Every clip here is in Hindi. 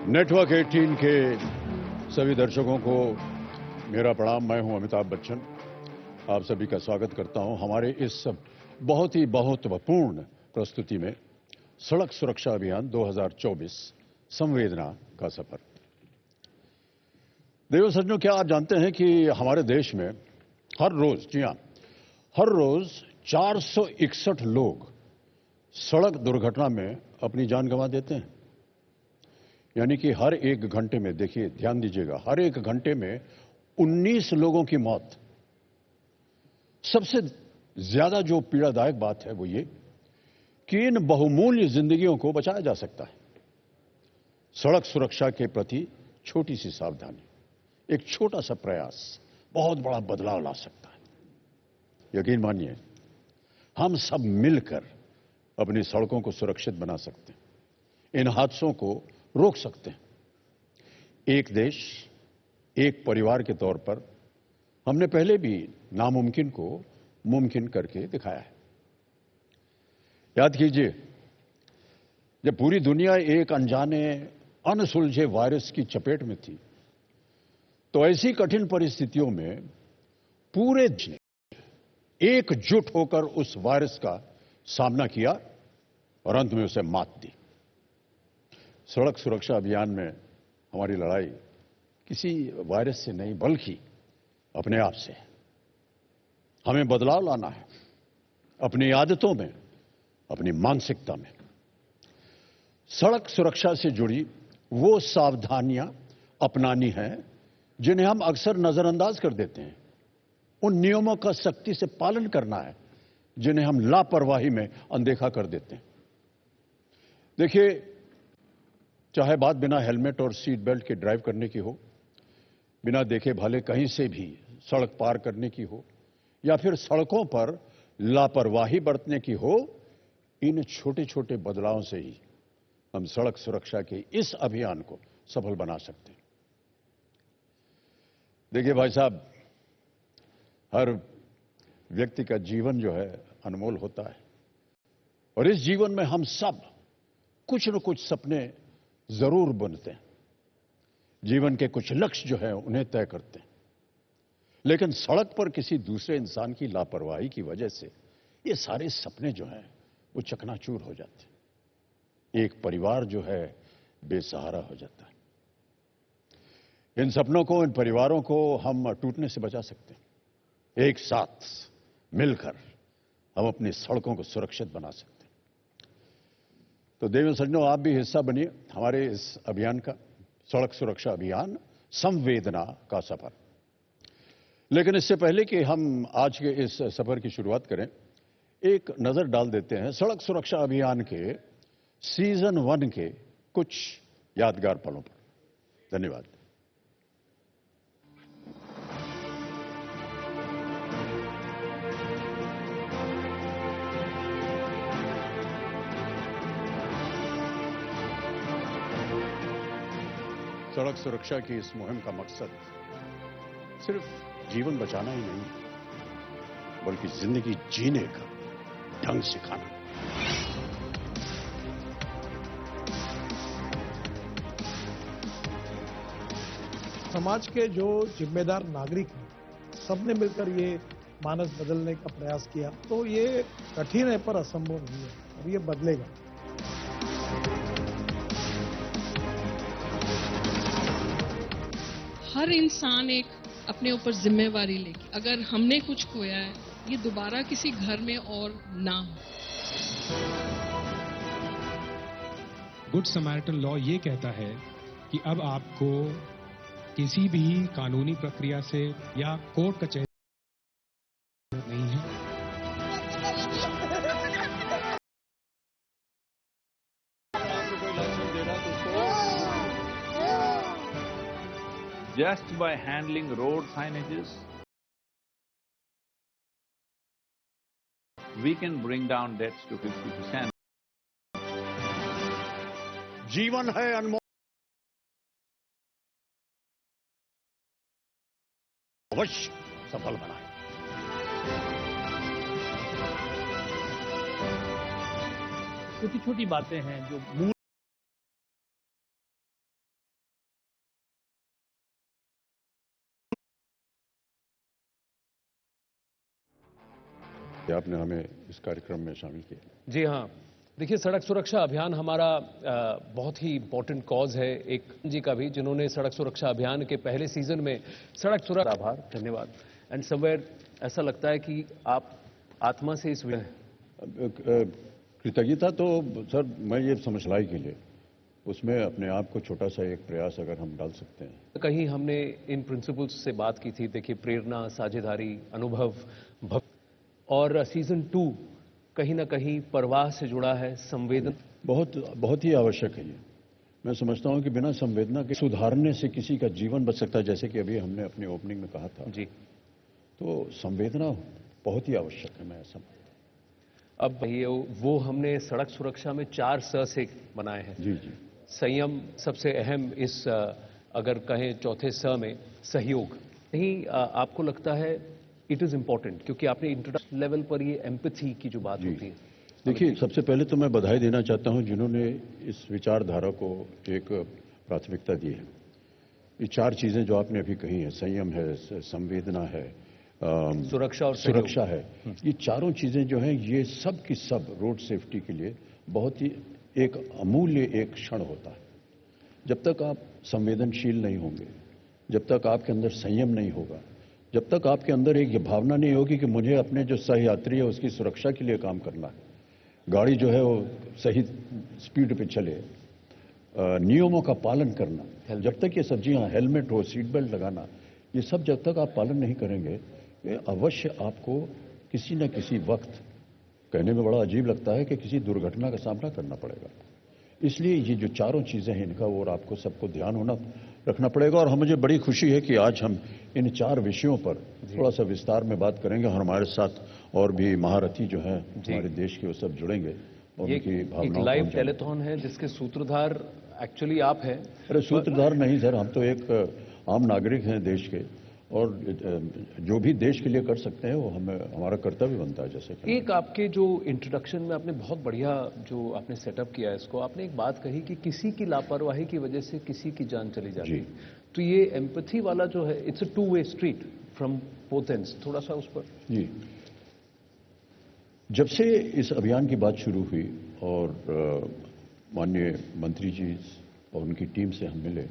नेटवर्क 18 के सभी दर्शकों को मेरा प्रणाम। मैं हूं अमिताभ बच्चन। आप सभी का स्वागत करता हूं हमारे इस बहुत ही महत्वपूर्ण प्रस्तुति में, सड़क सुरक्षा अभियान 2024 संवेदना का सफर। देव सज्जनों, क्या आप जानते हैं कि हमारे देश में हर रोज, जी हां, हर रोज 461 लोग सड़क दुर्घटना में अपनी जान गंवा देते हैं। यानी कि हर एक घंटे में, देखिए ध्यान दीजिएगा, हर एक घंटे में 19 लोगों की मौत। सबसे ज्यादा जो पीड़ादायक बात है वो ये कि इन बहुमूल्य जिंदगियों को बचाया जा सकता है। सड़क सुरक्षा के प्रति छोटी सी सावधानी, एक छोटा सा प्रयास बहुत बड़ा बदलाव ला सकता है। यकीन मानिए, हम सब मिलकर अपनी सड़कों को सुरक्षित बना सकते हैं, इन हादसों को रोक सकते हैं। एक देश, एक परिवार के तौर पर हमने पहले भी नामुमकिन को मुमकिन करके दिखाया है। याद कीजिए, जब पूरी दुनिया एक अनजाने, अनसुलझे वायरस की चपेट में थी, तो ऐसी कठिन परिस्थितियों में पूरे देश ने एकजुट होकर उस वायरस का सामना किया और अंत में उसे मात दी। सड़क सुरक्षा अभियान में हमारी लड़ाई किसी वायरस से नहीं, बल्कि अपने आप से है। हमें बदलाव लाना है अपनी आदतों में, अपनी मानसिकता में। सड़क सुरक्षा से जुड़ी वो सावधानियां अपनानी हैं जिन्हें हम अक्सर नजरअंदाज कर देते हैं। उन नियमों का सख्ती से पालन करना है जिन्हें हम लापरवाही में अनदेखा कर देते हैं। देखिए, चाहे बात बिना हेलमेट और सीट बेल्ट के ड्राइव करने की हो, बिना देखे भाले कहीं से भी सड़क पार करने की हो, या फिर सड़कों पर लापरवाही बरतने की हो, इन छोटे छोटे बदलावों से ही हम सड़क सुरक्षा के इस अभियान को सफल बना सकते हैं। देखिए भाई साहब, हर व्यक्ति का जीवन जो है अनमोल होता है, और इस जीवन में हम सब कुछ न कुछ सपने जरूर बुनते हैं। जीवन के कुछ लक्ष्य जो है उन्हें तय करते हैं, लेकिन सड़क पर किसी दूसरे इंसान की लापरवाही की वजह से ये सारे सपने जो हैं वो चकनाचूर हो जाते हैं। एक परिवार जो है बेसहारा हो जाता है। इन सपनों को, इन परिवारों को हम टूटने से बचा सकते हैं। एक साथ मिलकर हम अपनी सड़कों को सुरक्षित बना सकते हैं। तो देव सज्जनों, आप भी हिस्सा बनिए हमारे इस अभियान का, सड़क सुरक्षा अभियान संवेदना का सफर। लेकिन इससे पहले कि हम आज के इस सफर की शुरुआत करें, एक नजर डाल देते हैं सड़क सुरक्षा अभियान के सीजन 1 के कुछ यादगार पलों पर। धन्यवाद। सड़क सुरक्षा की इस मुहिम का मकसद सिर्फ जीवन बचाना ही नहीं, बल्कि जिंदगी जीने का ढंग सिखाना। समाज के जो जिम्मेदार नागरिक हैं, सबने मिलकर ये मानस बदलने का प्रयास किया, तो ये कठिन है पर असंभव नहीं है, और ये बदलेगा। हर इंसान एक अपने ऊपर जिम्मेवारी लेगी। अगर हमने कुछ खोया है, ये दोबारा किसी घर में और ना हो। गुड समैरिटन लॉ ये कहता है कि अब आपको किसी भी कानूनी प्रक्रिया से या कोर्ट कचहरी नहीं है। Just by handling road signages, we can bring down deaths to 50%. जीवन है अनमोल, अवश्य सफल बनाए। छोटी छोटी बातें हैं जो मूल कि आपने हमें इस कार्यक्रम में शामिल किया। जी हाँ, देखिए सड़क सुरक्षा अभियान हमारा बहुत ही इंपॉर्टेंट कॉज है। एक जी का भी जिन्होंने सड़क सुरक्षा अभियान के पहले सीजन में सड़क सुरक्षा, आभार, धन्यवाद। एंड समवेयर ऐसा लगता है कि आप आत्मा से इस कृतज्ञता तो सर मैं ये समझलाई के लिए उसमें अपने आप को छोटा सा एक प्रयास अगर हम डाल सकते हैं। कहीं हमने इन प्रिंसिपल्स से बात की थी, देखिए प्रेरणा, साझेदारी, अनुभव, भक्ति, और सीजन 2 कहीं ना कहीं परवाह से जुड़ा है, संवेदन बहुत ही आवश्यक है ये। मैं समझता हूं कि बिना संवेदना के सुधारने से किसी का जीवन बच सकता है, जैसे कि अभी हमने अपनी ओपनिंग में कहा था। जी, तो संवेदना बहुत ही आवश्यक है, मैं ऐसा। अब ये वो हमने सड़क सुरक्षा में 4 स से बनाए हैं। जी जी। संयम सबसे अहम, इस अगर कहें चौथे स में सहयोग। नहीं आपको लगता है इट इज इंपॉर्टेंट, क्योंकि आपने इंट्रोडक्शन लेवल पर ये एम्पैथी की जो बात होती है। देखिए, सबसे पहले तो मैं बधाई देना चाहता हूं जिन्होंने इस विचारधारा को एक प्राथमिकता दी है। ये 4 चीजें जो आपने अभी कही हैं, संयम है, संवेदना है, सुरक्षा है, ये चारों चीजें जो हैं ये सब की सब रोड सेफ्टी के लिए बहुत ही एक अमूल्य एक क्षण होता है। जब तक आप संवेदनशील नहीं होंगे, जब तक आपके अंदर संयम नहीं होगा, जब तक आपके अंदर एक ये भावना नहीं होगी कि मुझे अपने जो सहयात्री है उसकी सुरक्षा के लिए काम करना है, गाड़ी जो है वो सही स्पीड पे चले, नियमों का पालन करना, जब तक ये सब, जी हाँ, हेलमेट हो, सीट बेल्ट लगाना, ये सब जब तक आप पालन नहीं करेंगे, ये अवश्य आपको किसी न किसी वक्त, कहने में बड़ा अजीब लगता है कि किसी दुर्घटना का सामना करना पड़ेगा। इसलिए ये जो चारों चीजें हैं इनका और आपको सबको ध्यान रखना पड़ेगा। और मुझे बड़ी खुशी है कि आज हम इन 4 विषयों पर थोड़ा सा विस्तार में बात करेंगे। हमारे साथ और भी महारथी जो हैं हमारे देश के, वो सब जुड़ेंगे और उनकी भावनाओं। लाइव टेलीथॉन है जिसके सूत्रधार एक्चुअली आप हैं। अरे सूत्रधार नहीं सर, हम तो एक आम नागरिक हैं देश के, और जो भी देश के लिए कर सकते हैं वो हमारा कर्तव्य बनता है। जैसे कि एक आपके जो इंट्रोडक्शन में आपने बहुत बढ़िया जो आपने सेटअप किया है इसको, आपने एक बात कही कि किसी की लापरवाही की वजह से किसी की जान चली जाती है। तो ये एम्पैथी वाला जो है, it's a two way street from both ends, थोड़ा सा उस पर। जी, जब से इस अभियान की बात शुरू हुई और माननीय मंत्री जी और उनकी टीम से हम मिले,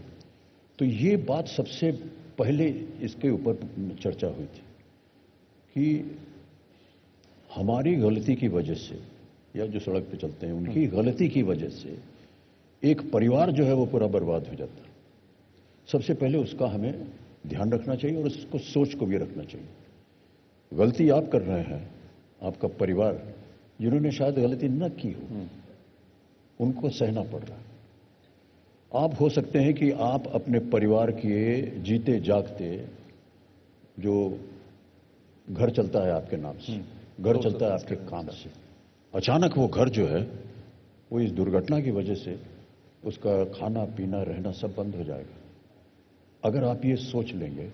तो ये बात सबसे पहले इसके ऊपर चर्चा हुई थी कि हमारी गलती की वजह से, या जो सड़क पे चलते हैं उनकी गलती की वजह से एक परिवार जो है वो पूरा बर्बाद हो जाता है। सबसे पहले उसका हमें ध्यान रखना चाहिए और उसको सोच को भी रखना चाहिए। गलती आप कर रहे हैं, आपका परिवार जिन्होंने शायद गलती न की हो उनको सहना पड़ रहा है। आप हो सकते हैं कि आप अपने परिवार के जीते जागते, जो घर चलता है आपके नाम से, घर चलता है आपके काम से, अचानक वो घर जो है वो इस दुर्घटना की वजह से उसका खाना पीना रहना सब बंद हो जाएगा। अगर आप ये सोच लेंगे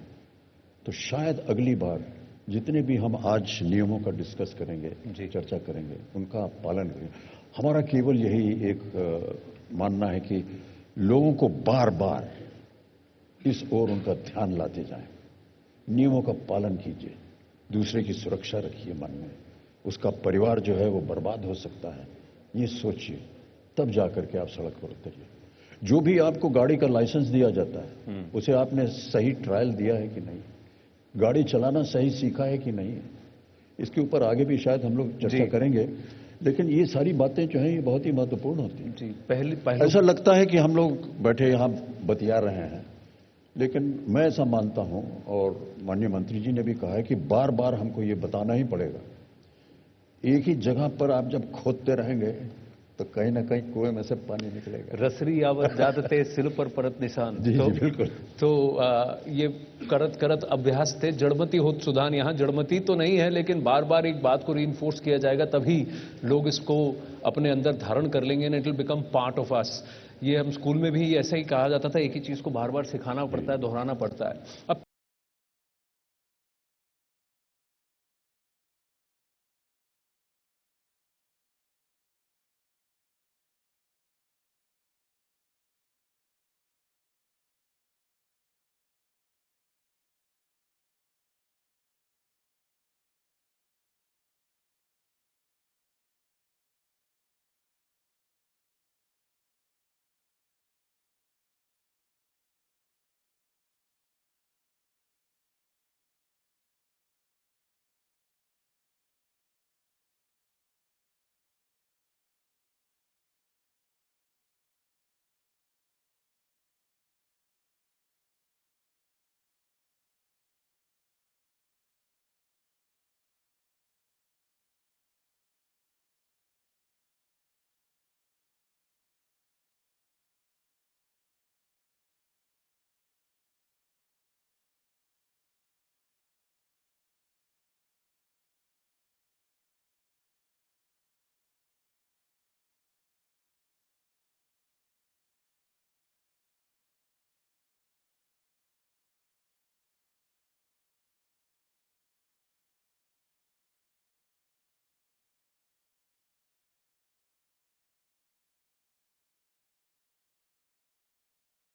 तो शायद अगली बार जितने भी हम आज नियमों का डिस्कस करेंगे, चर्चा करेंगे, उनका पालन करेंगे। हमारा केवल यही एक मानना है कि लोगों को बार बार इस ओर उनका ध्यान लाते जाएं। नियमों का पालन कीजिए, दूसरे की सुरक्षा रखिए मन में। उसका परिवार जो है वो बर्बाद हो सकता है, ये सोचिए, तब जाकर के आप सड़क पर उतरिए। जो भी आपको गाड़ी का लाइसेंस दिया जाता है उसे आपने सही ट्रायल दिया है कि नहीं, गाड़ी चलाना सही सीखा है कि नहीं, इसके ऊपर आगे भी शायद हम लोग चर्चा करेंगे। लेकिन ये सारी बातें जो हैं ये बहुत ही महत्वपूर्ण होती हैं। जी, पहले ऐसा लगता है कि हम लोग बैठे यहाँ बतिया रहे हैं, लेकिन मैं ऐसा मानता हूँ और माननीय मंत्री जी ने भी कहा है कि बार बार हमको ये बताना ही पड़ेगा। एक ही जगह पर आप जब खोदते रहेंगे तो कहीं ना कहीं कुएं में से पानी निकलेगा। रसरी आवत जाते सिर पर परत निशान। जी, जी बिल्कुल। तो ये करत करत अभ्यास थे, जड़मती होत सुधान। यहाँ जड़मती तो नहीं है, लेकिन बार बार एक बात को रीइंफोर्स किया जाएगा, तभी लोग इसको अपने अंदर धारण कर लेंगे and it will become part of us. ये हम स्कूल में भी ऐसा ही कहा जाता था, एक ही चीज को बार बार सिखाना पड़ता है, दोहराना पड़ता है। अब